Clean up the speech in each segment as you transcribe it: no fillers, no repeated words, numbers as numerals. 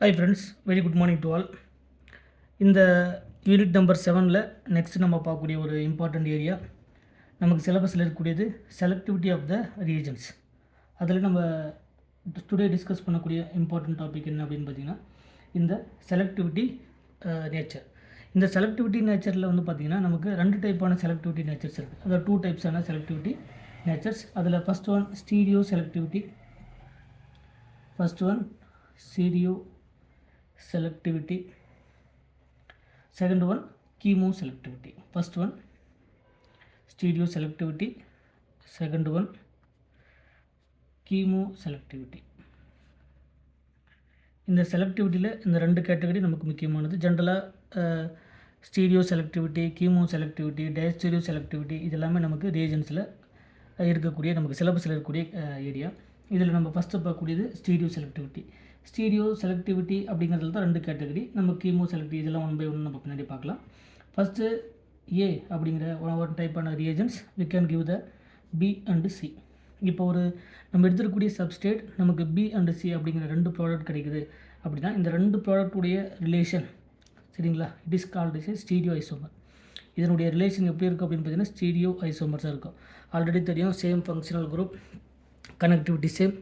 Hi friends, very good morning to all. இந்த unit number 7ல் next நம்ம பார்க்கக்கூடிய ஒரு இம்பார்ட்டண்ட் ஏரியா நமக்கு சிலபஸில் இருக்கக்கூடியது செலக்டிவிட்டி ஆஃப் த ரீஜன்ஸ். அதில் நம்ம டுடே டிஸ்கஸ் பண்ணக்கூடிய இம்பார்ட்டன்ட் டாபிக் என்ன அப்படின்னு பார்த்தீங்கன்னா இந்த செலக்டிவிட்டி நேச்சர். இந்த செலக்டிவிட்டி நேச்சரில் வந்து பார்த்திங்கன்னா நமக்கு ரெண்டு டைப்பான செலக்டிவிட்டி நேச்சர்ஸ் இருக்குது. அதாவது 2 டைப்ஸான செலக்டிவிட்டி நேச்சர்ஸ். அதில் first one stereo selectivity, selectivity. Second one chemo selectivity. First one stereo selectivity, second one chemo selectivity. இந்த செலக்டிவிட்டியில் இந்த ரெண்டு கேட்டகரி நமக்கு முக்கியமானது. ஜென்ரலாக stereo selectivity, chemo selectivity, diastereo selectivity இதெல்லாமே நமக்கு ரீஜன்ஸில் இருக்கக்கூடிய நமக்கு சிலபஸில் இருக்கக்கூடிய ஏரியா. இதில் நம்ம ஃபஸ்ட்டு பார்க்கக்கூடியது ஸ்டீரியோ செலக்டிவிட்டி. ஸ்டீரியோ செலக்டிவிட்டி அப்படிங்கிறதுல தான் ரெண்டு கேட்டகரி. நம்ம கீமோ செலக்டிவிட்டி இதெல்லாம் 1 by 1 நம்ம பின்னாடி பார்க்கலாம். ஃபஸ்ட்டு ஏ அப்படிங்கிற ஒரு டைப்பான reagents we can give the B and C. இப்போ ஒரு நம்ம எடுத்துருக்கக்கூடிய சப்ஸ்டேட் நமக்கு பி அண்டு சி அப்படிங்கிற ரெண்டு ப்ராடக்ட் கிடைக்குது அப்படின்னா இந்த ரெண்டு ப்ராடக்டுடைய ரிலேஷன் சரிங்களா, it is called is stereo isomer. இதனுடைய ரிலேஷன் எப்படி இருக்கும் அப்படின்னு பார்த்தீங்கன்னா ஸ்டீரியோ ஐசோமர்ஸாக இருக்கும். ஆல்ரெடி தெரியும், same functional group, connectivity same,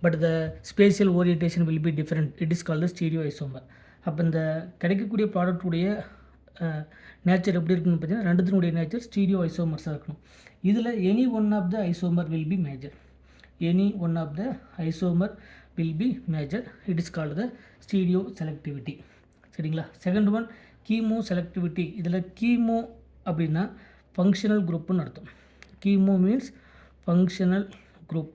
but the spatial orientation will be different. It is called the stereoisomer. அப்போ இந்த கிடைக்கக்கூடிய ப்ராடக்டுடைய நேச்சர் எப்படி இருக்குன்னு பார்த்தீங்கன்னா ரெண்டுத்தினுடைய நேச்சர் ஸ்டீரியோ ஐசோமர்ஸாக இருக்கணும். இதில் any one of the isomer will be major. Any one of the isomer will be major. It is called the stereo selectivity. சரிங்களா. Second one chemo selectivity. இதில் கீமோ அப்படின்னா ஃபங்க்ஷனல் குரூப்புன்னு அர்த்தம். Chemo means functional group.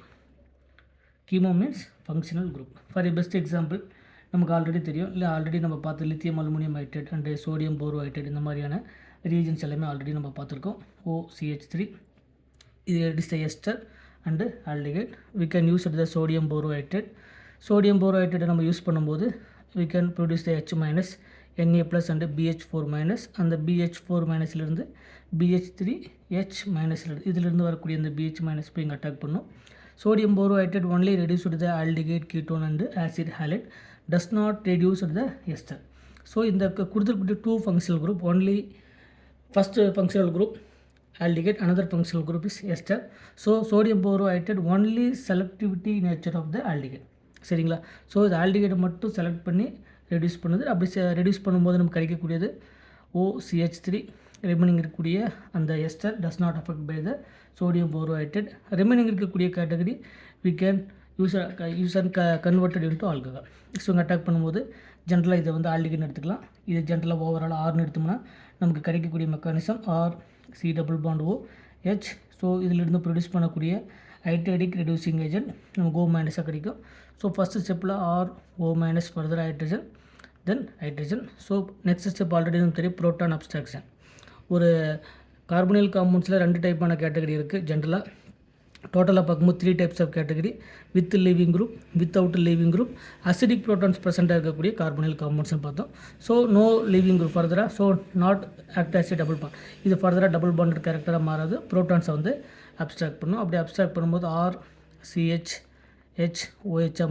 Chemo means functional group. For a best example நமக்கு already தெரியும் இல்லை, already நம்ம பார்த்து lithium aluminium hydride and sodium borohydride இந்த மாதிரியான ரீஜன்ஸ் எல்லாமே ஆல்ரெடி நம்ம பார்த்துருக்கோம். OCH3 இது it is the ester and aldehyde. We can use the sodium borohydride. Sodium போரோ ஹைட்ரேட்டை நம்ம யூஸ் பண்ணும்போது we can produce the H- Na+ and BH4-. அந்த BH4- இருந்து BH3H- இதிலிருந்து வரக்கூடிய இந்த BH- போய் இங்கே அட்டாக் பண்ணும். Sodium borohydride only reduced the aldehyde, ketone and acid halide, does not reduce the ester. So in the கொடுத்திருக்கக்கூடிய 2 functional group, only first functional group aldehyde, another functional group is ester. So sodium borohydride only selectivity nature of the aldehyde. சரிங்களா. So இது ஆல்டிகைடை மட்டும் select பண்ணி reduce பண்ணுது. அப்படி reduce பண்ணும்போது நமக்கு கிடைக்கக்கூடியது OCH3. ரிமைனிங் இருக்கக்கூடிய அந்த ester does not affect by the sodium borohydride. Remaining இருக்கக்கூடிய category we can use and converted into alcohol. So இங்கே அட்டாக் பண்ணும்போது ஜென்ரலாக இதை வந்து ஆல்டிகைட்னு எடுத்துக்கலாம். இது ஜென்ரலாக ஓவரால் ஆர்னு எடுத்தோம்னா நமக்கு கிடைக்கக்கூடிய மெக்கானிசம் RC+OH. ஸோ இதிலிருந்து ப்ரொடியூஸ் பண்ணக்கூடிய ஹைட்ரேடிக் ரெடியூசிங் ஏஜென்ட் நமக்கு O- கிடைக்கும். ஸோ ஃபஸ்ட்டு ஸ்டெப்பில் RO- further hydrogen, then hydrogen. So next step already நமக்கு தெரியும், புரோட்டான் அப்ஸ்ட்ராக்ஷன். ஒரு கார்பனியல் காம்பவுண்ட்ஸில் 2 டைப்பான கேட்டகரி இருக்குது. ஜென்ரலாக டோட்டலாக பார்க்கும்போது 3 types of category: with leaving group, without leaving group, acidic protons ப்ரெசென்ட்டாக இருக்கக்கூடிய கார்பனியல் காம்பவுண்ட்ஸ்னு பார்த்தோம். ஸோ நோ லீவிங் குரூப் ஃபர்தராக, so not act as a double bond. இது ஃபர்தராக டபுள் பாண்டட் கேரக்டராக மாறாது, ப்ரோட்டான்ஸை வந்து அப்ஸ்ட்ராக்ட் பண்ணும். அப்படி அப்ஸ்ட்ராக்ட் பண்ணும்போது RCH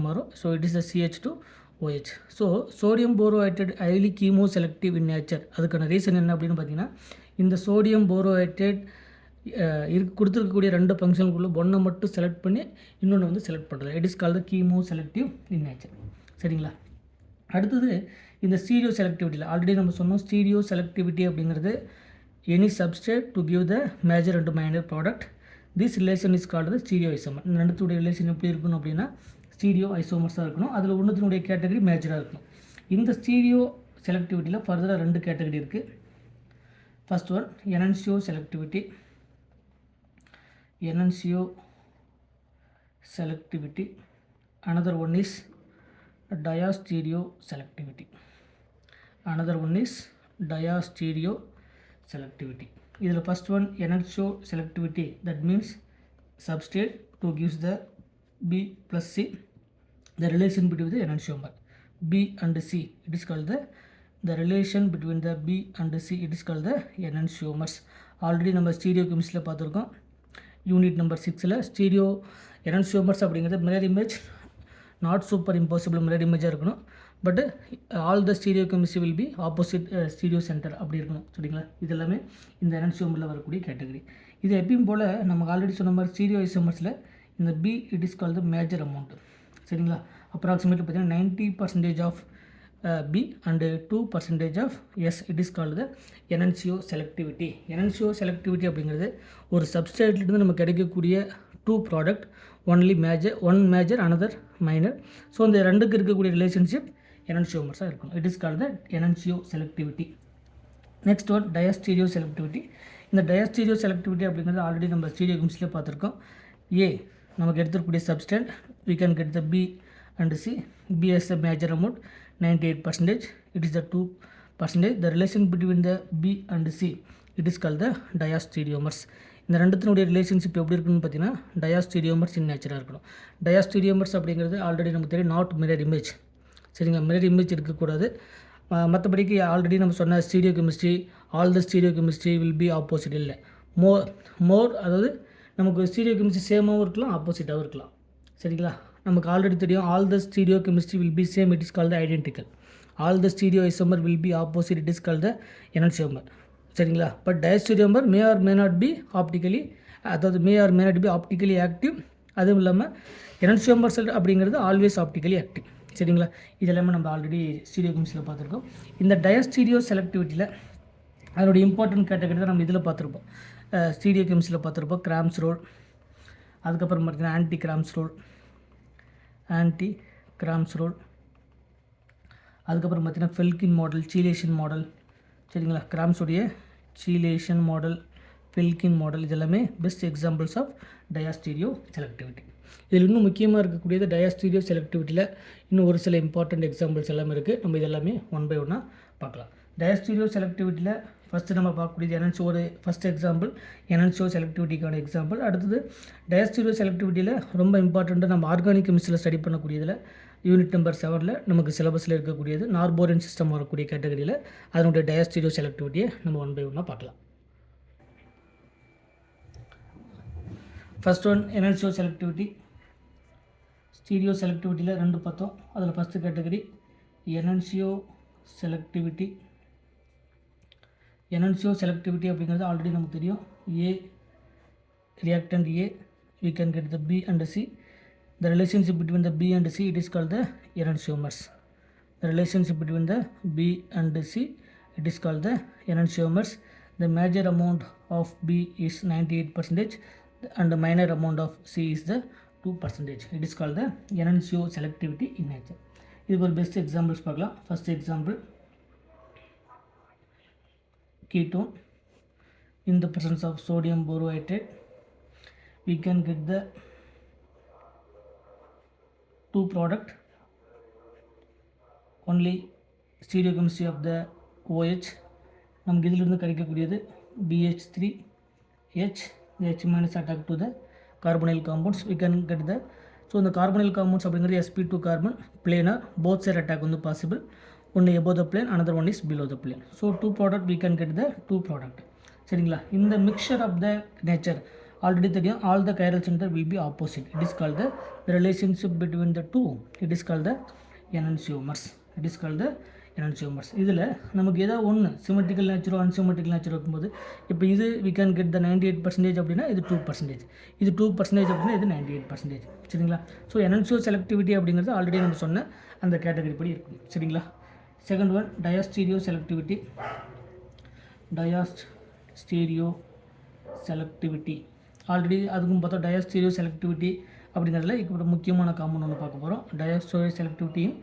மாறும். So it is a CH2OH. So sodium borohydride highly chemo selective in nature. அதுக்கான ரீசன் என்ன அப்படின்னு பார்த்தீங்கன்னா இந்த சோடியம் போரோஹைட்ரேட் கொடுத்துருக்கக்கூடிய 2 ஃபங்க்ஷனுக்குள்ளே ஒன்றை மட்டும் செலக்ட் பண்ணி இன்னொன்று வந்து செலக்ட் பண்ணுறது. It is called chemo selective in nature. சரிங்களா. அடுத்தது இந்த ஸ்டீரியோ செலக்டிவிட்டியில் ஆல்ரெடி நம்ம சொன்னோம். ஸ்டீரியோ செலக்டிவிட்டி அப்படிங்கிறது any substrate to give the major and minor product. This relation is called the stereo isomer. இந்த ரெண்டுத்துடைய ரிலேஷன் எப்படி இருக்கணும் அப்படின்னா ஸ்டீரியோ ஐசோமர்ஸாக இருக்கணும். அதில் ஒன்றுத்தினுடைய கேட்டகரி மேஜராக இருக்கணும். இந்த ஸ்டீரியோ செலக்டிவிட்டியில் ஃபர்தராக 2 கேட்டகரி இருக்குது. First one enantio selectivity. Another one is diastereo selectivity. இதில் first one enantio selectivity. That means substrate to gives the B+C, the relation between the enantiomer B and C, it is called the relation between the B and C, it is called the enantiomers. Already நம்ம stereo கெமிஸ்ட்ரியில் பார்த்துருக்கோம். Unit number 6ல் stereo enantiomers அப்படிங்கிறது mirror image, not super impossible mirror இமேஜாக இருக்கணும். But all the stereo chemistry will be opposite stereo centre அப்படி இருக்கணும். சரிங்களா? இது எல்லாமே இந்த என்ஹான்சியோமரில் வரக்கூடிய கேட்டகரி. இது எப்பயும் போல் நமக்கு ஆல்ரெடி சொன்ன மாதிரி ஸ்டீரியோ ஐசோமர்ஸில் இந்த be it is called major amount. சரிங்களா? அப்ராக்சிமேட்லி பார்த்தீங்கன்னா 90% of B and 2% of S it is called the enantio selectivity. enantio selectivity அப்படிங்கிறது ஒரு சப்ஸ்ட்ரேட்லேருந்து நமக்கு கிடைக்கக்கூடிய 2 product only major one major another minor. So இந்த ரெண்டுக்கு இருக்கக்கூடிய ரிலேஷன்ஷிப் enantiomers-ஆக இருக்கும். இட் இஸ் கால்டு the enantio selectivity. Next one diastereo selectivity. இந்த டயஸ்டீரியோ செலக்டிவிட்டி அப்படிங்கிறது ஆல்ரெடி நம்ம ஸ்டீரியோ கெமிஸ்ட்ரியில் பார்த்துருக்கோம். ஏ நமக்கு எடுத்துக்கூடிய substance we can get the B and C. B as a major amount 98%. It is the 2%. The relation between the B and C it is called the diastereomers. இந்த ரெண்டுத்தினுடைய relationship எப்படி இருக்குன்னு பார்த்தீங்கன்னா டயாஸ்டீரியோமர்ஸ் இன் நேச்சராக இருக்கணும். டயாஸ்டீரியோமர்ஸ் அப்படிங்கிறது ஆல்ரெடி நமக்கு தெரியும் நாட் மிரர் இமேஜ். சரிங்க, mirror image இருக்கக்கூடாது. மற்றபடிக்கு ஆல்ரெடி நம்ம சொன்ன stereo chemistry all the stereo chemistry will be opposite இல்லை. மோர் அதாவது நமக்கு ஸ்டீரியோ கெமிஸ்ட்ரி சேமாகவும் இருக்கலாம் ஆப்போசிட்டாகவும் இருக்கலாம். சரிங்களா? நமக்கு ஆல்ரெடி தெரியும் all the stereo chemistry will be same it is called the identical. All the stereo isomer will be opposite it is called the enantiomer. சரிங்களா? But diastereomer may or may not be optically, அதாவது may or may not be optically active. அதுவும் இல்லாமல் என்ஹான்சியோமர்ஸ் அப்படிங்கிறது always optically active. சரிங்களா? இது எல்லாமே நம்ம already stereo கெமிஸ்ட்ரியில் பார்த்துருக்கோம். இந்த டயஸ்டீரியோ செலக்டிவிட்டியில் அதனுடைய இம்பார்ட்டன்ட் கேட்டகரி தான் நம்ம இதில் பார்த்துருப்போம். ஸ்டீரியோ கெமிஸ்ட்ரியில் பார்த்துருப்போம் கிராம்ஸ் ரோல், அதுக்கப்புறம் பார்த்தீங்கன்னா ஆன்டி கிராம்ஸ் ரோல், அதுக்கப்புறம் பார்த்தீங்கன்னா ஃபெல்கின் மாடல், சீலேஷன் மாடல். சரிங்களா? கிராம்ஸுடைய சீலேஷன் மாடல், ஃபெல்கின் மாடல் இதெல்லாமே best examples of diastereo selectivity. இதில் இன்னும் முக்கியமாக இருக்கக்கூடியது டயாஸ்டீரியோ செலக்டிவிட்டியில் இன்னும் ஒரு சில இம்பார்ட்டண்ட் எக்ஸாம்பிள்ஸ் எல்லாமே இருக்குது. நம்ம இதெல்லாமே ஒன் பை ஒன்னாக பார்க்கலாம். டயாஸ்டீரியோ செலக்டிவிட்டியில் ஃபஸ்ட்டு நம்ம பார்க்கக்கூடியது என்ஹான்சியோ ஒரு ஃபஸ்ட் எக்ஸாம்பிள் என்ஹான்சியோ செலக்டிவிட்டிக்கான எக்ஸாம்பிள். அடுத்தது டயாஸ்டீரியோ செலக்டிவிட்டியில் ரொம்ப இம்பார்ட்டண்ட்டாக நம்ம ஆர்கானிக் கெமிஸ்ட்ரியில் ஸ்டடி பண்ணக்கூடியதில் யூனிட் நம்பர் 7 நமக்கு சிலபஸில் இருக்கக்கூடியது நார்போரின் சிஸ்டம் வரக்கூடிய கேட்டகரியில் அதனுடைய டயாஸ்டீரியோ செலக்டிவிட்டியை நம்ம ஒன் பை ஒன்னாக பார்க்கலாம். First one enantio selectivity. Stereo செலக்டிவிட்டியில் 2 பார்த்தோம். அதில் first category enantio selectivity. Enantio selectivity அப்படிங்கிறது ஆல்ரெடி நமக்கு தெரியும். A reactant a we can get the B and C. The relationship between the B and C it is called the enantiomers. The relationship between the B and C it is called the enantiomers. The major amount of B is 98% and the minor amount of C is the 2%. It is called the enantio selectivity in nature. இதுக்கு ஒரு best examples பார்க்கலாம். First example ketone in the presence of sodium borohydride we can get the two product only stereochemistry of the OH. நமக்கு இதிலிருந்து கிடைக்கக்கூடியது BH3H. the H minus attack to the carbonyl compounds we can get the so இந்த carbonyl compounds அப்படிங்கிறது sp2 carbon planar both side attack வந்து possible. one above the plane another one is below the plane. So two product we can get the two product. சரிங்களா? இந்த mixture of the nature already தெரியும் all the chiral center will be opposite. It is called the relationship between the two it is called the enantiomers. It is called the enantiomers. இதில் நமக்கு ஏதாவது ஒன்று symmetrical நேச்சரோ unsymmetrical நேச்சரோ இருக்கும்போது இப்போ இது we can get the 98% அப்படின்னா இது 2%, இது 2% அப்படின்னா இது 98%. சரிங்களா? ஸோ enantio selectivity அப்படிங்கிறது ஆல்ரெடி நம்ம சொன்ன அந்த கேட்டகரி படி இருக்கும். சரிங்களா? Second one diastereo selectivity. Diastereo selectivity already அதுக்கும் பார்த்தோம். டயாஸ்டீரியோ செலக்டிவிட்டி அப்படிங்கிறதுல இப்போ முக்கியமான காம்பவுண்ட் ஒன்று பார்க்க போகிறோம். டயாஸ்டீரியோ செலக்டிவிட்டி இன்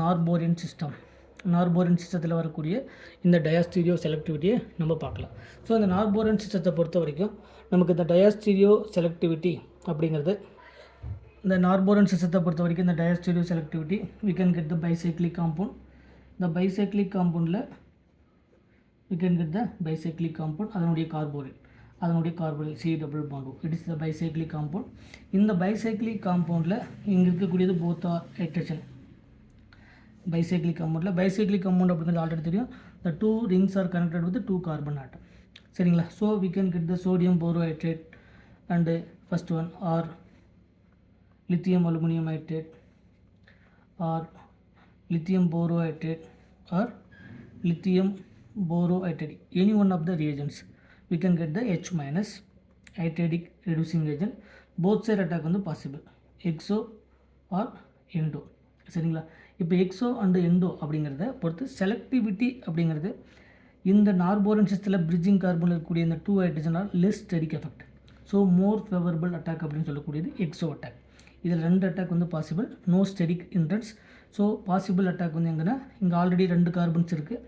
நார்போரியன் சிஸ்டம். நார்போரியன் சிஸ்டத்தில் வரக்கூடிய இந்த டயாஸ்டீரியோ செலக்டிவிட்டியை நம்ம பார்க்கலாம். ஸோ இந்த நார்போரியன் சிஸ்டத்தை பொறுத்த வரைக்கும் நமக்கு இந்த டயாஸ்டீரியோ செலக்டிவிட்டி அப்படிங்கிறது இந்த நார்போரியன் சிஸ்டத்தை பொறுத்த வரைக்கும் இந்த டயாஸ்டீரியோ selectivity we can get the bicyclic compound. இந்த பைசைக்ளிக் காம்பவுண்டில் we can get the bicyclic compound அதனுடைய கார்போனில் C double bond. It is the bicyclic compound. இந்த bicyclic compoundல இங்கே இருக்கக்கூடியது both are hydrogen. bicyclic compound அப்படிங்கிறது ஆல்ரெடி தெரியும். the two rings are connected with the two carbon atom. சரிங்களா? so we can get the sodium borohydride and first one or lithium aluminum hydride or lithium borohydride or lithium borohydride, any one of the reagents, we can get the H minus hydridic reducing agent. Both side attack வந்து possible, exo or endo. சரிங்களா? இப்போ Exo and endo அப்படிங்கிறத பொறுத்து selectivity அப்படிங்கிறது இந்த நார்போரன் சிஸ்டத்தில் bridging கார்பனில் இருக்கக்கூடிய இந்த 2 ஹைட்ரஜனால் less steric effect, so more favourable attack அப்படின்னு சொல்லக்கூடியது எக்ஸோ அட்டாக். இதில் 2 அட்டாக் வந்து possible, no steric hindrance. So possible attack வந்து எங்கன்னா இங்கே ஆல்ரெடி 2 கார்பன்ஸ் இருக்குது.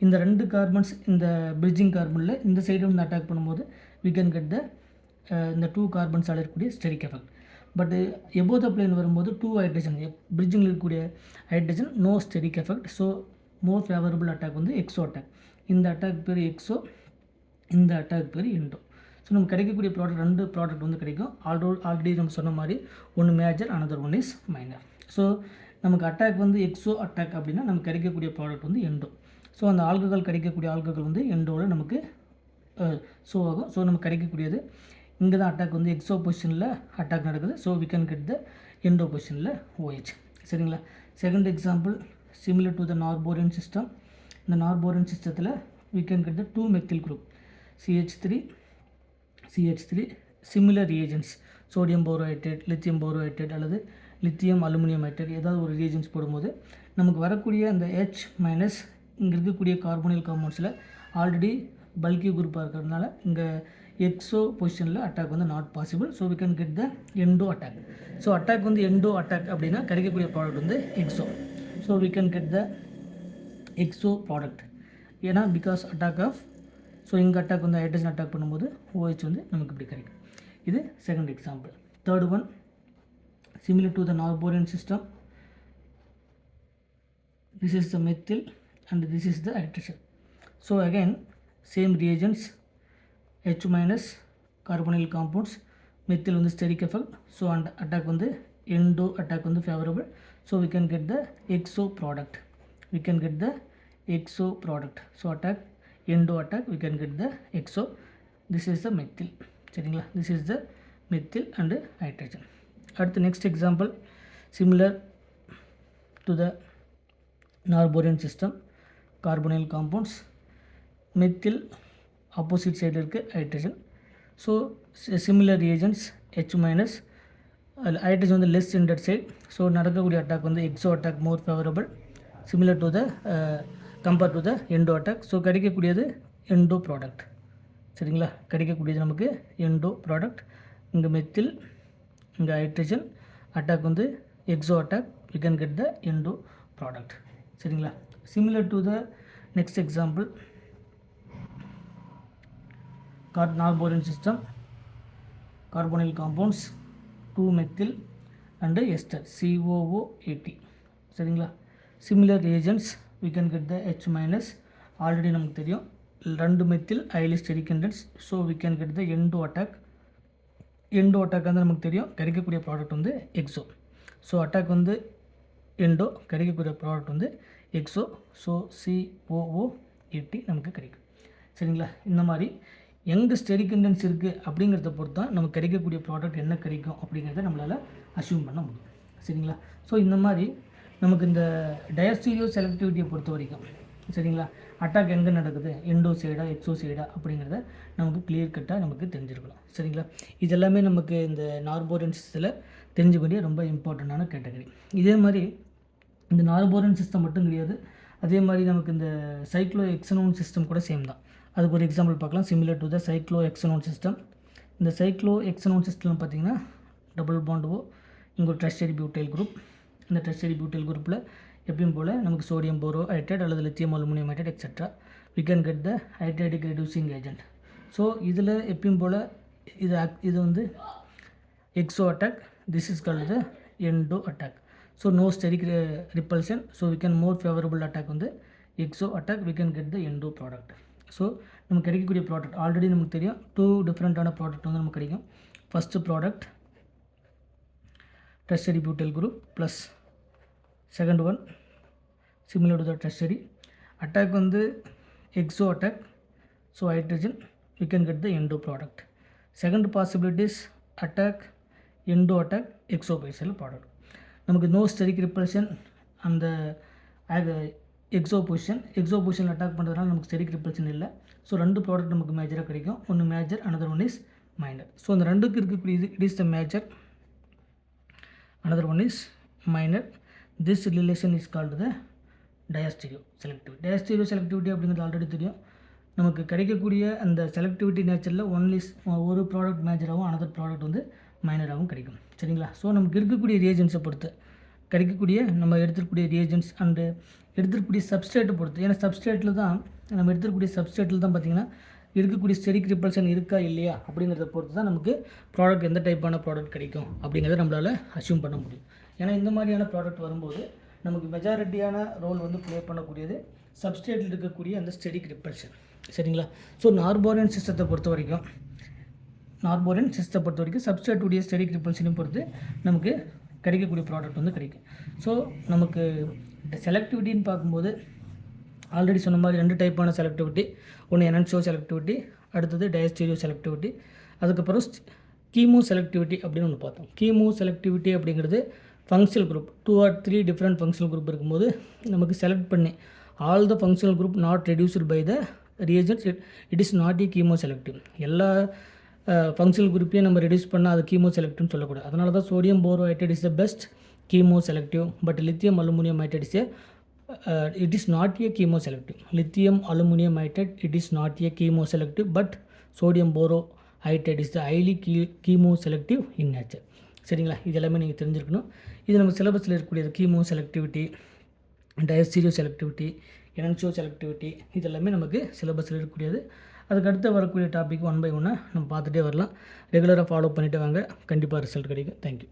இந்த 2 கார்பன்ஸ் இந்த பிரிட்ஜிங் கார்பனில் இந்த சைடு வந்து அட்டாக் பண்ணும்போது we can get the இந்த 2 கார்பன்ஸால் இருக்கக்கூடிய steric effect. But above the plane வரும்போது 2 ஹைட்ரஜன் பிரிட்ஜிங்கில் இருக்கக்கூடிய hydrogen no steric effect. So more favourable attack வந்து எக்ஸோ அட்டாக். இந்த அட்டாக் பேர் எக்ஸோ, இந்த அட்டாக் பேர் எண்டோ. ஸோ நமக்கு கிடைக்கக்கூடிய ப்ராடக்ட் 2 ப்ராடக்ட் வந்து கிடைக்கும். ஆல்ரெடி நம்ம சொன்ன மாதிரி ஒன்று major, another one is minor. So நமக்கு அட்டாக் வந்து எக்ஸோ அட்டாக் அப்படின்னா நமக்கு கிடைக்கக்கூடிய ப்ராடக்ட் வந்து எண்டோ. ஸோ அந்த ஆல்கஹால் கிடைக்கக்கூடிய ஆல்கஹால் வந்து எண்டோவில் நமக்கு ஸோ ஆகும். ஸோ நமக்கு கிடைக்கக்கூடியது இங்கே தான் அட்டாக் வந்து எக்ஸோ பொசிஷனில் அட்டாக் நடக்குது. So we can get the endo பொசிஷனில் OH. சரிங்களா? Second example similar to the norbornane system. இந்த நார்போரியன் சிஸ்டத்தில் we can get the 2 methyl group CH3 similar reagents, sodium borohydride, lithium borohydride அல்லது லித்தியம் அலுமினியம் ஹைட்ரேட் ஏதாவது ஒரு reagents போடும்போது நமக்கு வரக்கூடிய அந்த H மைனஸ் இங்கே இருக்கக்கூடிய கார்போனில் காம்பவுண்ட்ஸில் ஆல்ரெடி பல்கி குரூப்பாக இருக்கிறதுனால இங்கே எக்ஸோ பொசிஷனில் அட்டாக் வந்து not possible. So we can get the endo attack. So attack வந்து எண்டோ அட்டாக் அப்படின்னா கிடைக்கக்கூடிய ப்ராடக்ட் வந்து exo. So we can get the exo product. ஏன்னா பிகாஸ் அட்டாக் ஆஃப், ஸோ இங்கே அட்டாக் வந்து ஹைட்ரஜன் அட்டாக் பண்ணும்போது OH வந்து நமக்கு இப்படி கிடைக்கும். இது second example. Third one similar to the Norborian system. This is the methyl and this is the hydrogen. So again same reagents, H minus carbonyl compounds, methyl on the steric effect. So and attack on the endo attack on the favorable. So we can get the exo product. We can get the exo product. So attack endo attack, we can get the exo. This is the methyl. சரிங்களா? This is the methyl and hydrogen. அடுத்து next example similar to the Norborian system, carbonyl compounds, methyl opposite side இருக்குது hydrogen. So similar reagents, H minus, hydrogen on the less in that side. So நடக்கக்கூடிய attack வந்து exo attack more favorable, similar to the compared to the endo attack. So கிடைக்கக்கூடியது endo product. சரிங்களா? கிடைக்கக்கூடியது நமக்கு endo product. இங்கே methyl, இங்கே hydrogen, attack வந்து exo attack, we can get the endo product. சரிங்களா? similar to the next example, Norborian system, carbonyl compounds, 2 methyl and ester COO80. சரிங்களா? similar reagents, we can get the H minus, already நமக்கு தெரியும் 2 methyl highly steric intense. So we can get the endo attack. Endo attack வந்து நமக்கு தெரியும், கிடைக்கக்கூடிய product வந்து exo. So attack வந்து endo, கிடைக்கக்கூடிய ப்ராடக்ட் வந்து எக்ஸோ. ஸோ COO80 நமக்கு கிடைக்கும். சரிங்களா? இந்த மாதிரி எங்கே ஸ்டெரிக் இன்டென்ஸ் இருக்குது அப்படிங்கிறத பொறுத்து தான் நமக்கு கிடைக்கக்கூடிய ப்ராடக்ட் என்ன கிடைக்கும் அப்படிங்கிறத நம்மளால் அசியூம் பண்ண முடியும். சரிங்களா? ஸோ இந்த மாதிரி நமக்கு இந்த டயஸ்டீரியோ செலக்டிவிட்டியை பொறுத்த வரைக்கும், சரிங்களா, அட்டாக் எங்கே நடக்குது, எண்டோ சைடா எக்ஸோ சைடா அப்படிங்கிறத நமக்கு கிளியர் கட்டாக நமக்கு தெரிஞ்சிருக்கலாம். சரிங்களா? இது எல்லாமே நமக்கு இந்த நார்போரியன் சிஸ்டத்தில் தெரிஞ்சுக்க வேண்டிய ரொம்ப இம்பார்ட்டண்ட்டான கேட்டகரி. இதே மாதிரி இந்த நார்போரியன் சிஸ்டம் மட்டும் கிடையாது, அதே மாதிரி நமக்கு இந்த சைக்ளோ எக்ஸனோன் சிஸ்டம் கூட சேம் தான். அதுக்கு ஒரு எக்ஸாம்பிள் பார்க்கலாம். Similar to the cyclohexanone system. இந்த சைக்ளோ எக்ஸனோன் சிஸ்டம் பார்த்திங்கன்னா டபுள் பாண்ட் ஓ, இங்கே ஒரு டெர்ஷரி பியூட்டைல் குரூப். இந்த டெர்ஷரி பியூட்டைல் குரூப்பில் எப்பயும் போல் நமக்கு சோடியம் போரோ ஹைட்ரேட் அல்லது lithium aluminium hydride etcetera, we can get the hydridic reducing agent. So இதில் எப்பயும் போல் இது வந்து exo attack, this is called the endo attack. So no steric repulsion. So we can more favorable attack வந்து exo attack, we can get the endo product. So நமக்கு கிடைக்கக்கூடிய product already நமக்கு தெரியும், 2 டிஃப்ரெண்ட்டான ப்ராடக்ட் வந்து நமக்கு கிடைக்கும். First product tertiary butyl group plus second one similar to the tertiary attack வந்து exo attack. So hydrogen, we can get the endo product. Second possibility is attack endo attack exo bicycle product. நமக்கு no steric repulsion அந்த Exo position attack பண்ணுறதுனால நமக்கு steric repulsion இல்லை. So 2 product நமக்கு மேஜராக கிடைக்கும். ஒன்று major, another one is minor. So அந்த 2க்கு இருக்கக்கூடிய it is the major, another one is minor. This relation is called the diastereo selectivity. Diastereo selectivity அப்படிங்கிறது ஆல்ரெடி தெரியும். நமக்கு கிடைக்கக்கூடிய அந்த செலக்டிவிட்டி நேச்சரில் ஒரு ப்ராடக்ட் மேஜராகவும் another ப்ராடக்ட் வந்து மைனராகவும் கிடைக்கும். சரிங்களா? ஸோ நமக்கு இருக்கக்கூடிய ரியேஜென்ட்ஸை பொறுத்து கிடைக்கக்கூடிய நம்ம எடுத்துக்கூடிய ரியேஜென்ட்ஸ் அண்டு எடுத்துக்கூடிய சப்ஸ்ட்ரேட்டை பொறுத்து, ஏன்னா சப்ஸ்ட்ரேட்டில் தான் நம்ம எடுத்துக்கூடிய சப்ஸ்ட்ரேட்டில் தான் பார்த்திங்கன்னா இருக்கக்கூடிய ஸ்டெரிக் ரிப்பல்ஷன் இருக்கா இல்லையா அப்படிங்கிறத பொறுத்து தான் நமக்கு ப்ராடக்ட் எந்த டைப்பான ப்ராடக்ட் கிடைக்கும் அப்படிங்கிறத நம்மளால் அஸ்யூம் பண்ண முடியும். ஏன்னா இந்த மாதிரியான ப்ராடக்ட் வரும்போது நமக்கு மெஜாரிட்டியான ரோல் வந்து ப்ளே பண்ணக்கூடியது சப்ஸ்ட்ரேட்டில் இருக்கக்கூடிய அந்த ஸ்டெரிக் ரிப்பல்ஷன். சரிங்களா? ஸோ நார்போரியன் சிஸ்டத்தை பொறுத்த வரைக்கும் சப்ஸ்ட்ரேட்டுடைய ஸ்டெரிக் ரிப்பல்ஷனையும் பொறுத்து நமக்கு கிடைக்கக்கூடிய ப்ராடக்ட் வந்து கிடைக்கும். ஸோ நமக்கு செலக்டிவிட்டின்னு பார்க்கும்போது ஆல்ரெடி சொன்ன மாதிரி 2 டைப்பான செலக்டிவிட்டி, ஒன்று என்ஹான்சிவ் செலக்டிவிட்டி, அடுத்தது டயஸ்டீரியோ செலக்டிவிட்டி, அதுக்கப்புறம் கீமோ செலக்டிவிட்டி அப்படின்னு ஒன்று பார்த்தோம். கீமோ செலக்டிவிட்டி அப்படிங்கிறது functional group 2 or 3 different functional group இருக்கும்போது நமக்கு செலக்ட் பண்ணி all the functional group not reduced by the reagents it is not a chemo selective. எல்லா ஃபங்க்ஷனல் குரூப்பையும் நம்ம ரெடியூஸ் பண்ணால் அது கீமோ செலக்டிவ்னு சொல்லக்கூடாது. அதனால தான் sodium borohydride is the best chemo selective, but lithium aluminium hydride is it is not a chemoselective. Lithium aluminum nitrate, it is not a chemoselective, but sodium borohydride is the highly chemoselective in nature. சரிங்களா? இது எல்லாமே நீங்கள் தெரிஞ்சிருக்கணும். இது நம்ம சிலபஸில் இருக்கக்கூடியது chemo selectivity, diastereo selectivity, என்ஹான்சிவ் selectivity, இது எல்லாமே நமக்கு சிலபஸில் இருக்கக்கூடியது. அதுக்கு அடுத்து வரக்கூடிய டாபிக் 1 by 1 நம்ம பார்த்துட்டே வரலாம். ரெகுலராக ஃபாலோ பண்ணிவிட்டு வாங்க, கண்டிப்பாக ரிசல்ட் கிடைக்கும். தேங்க்யூ.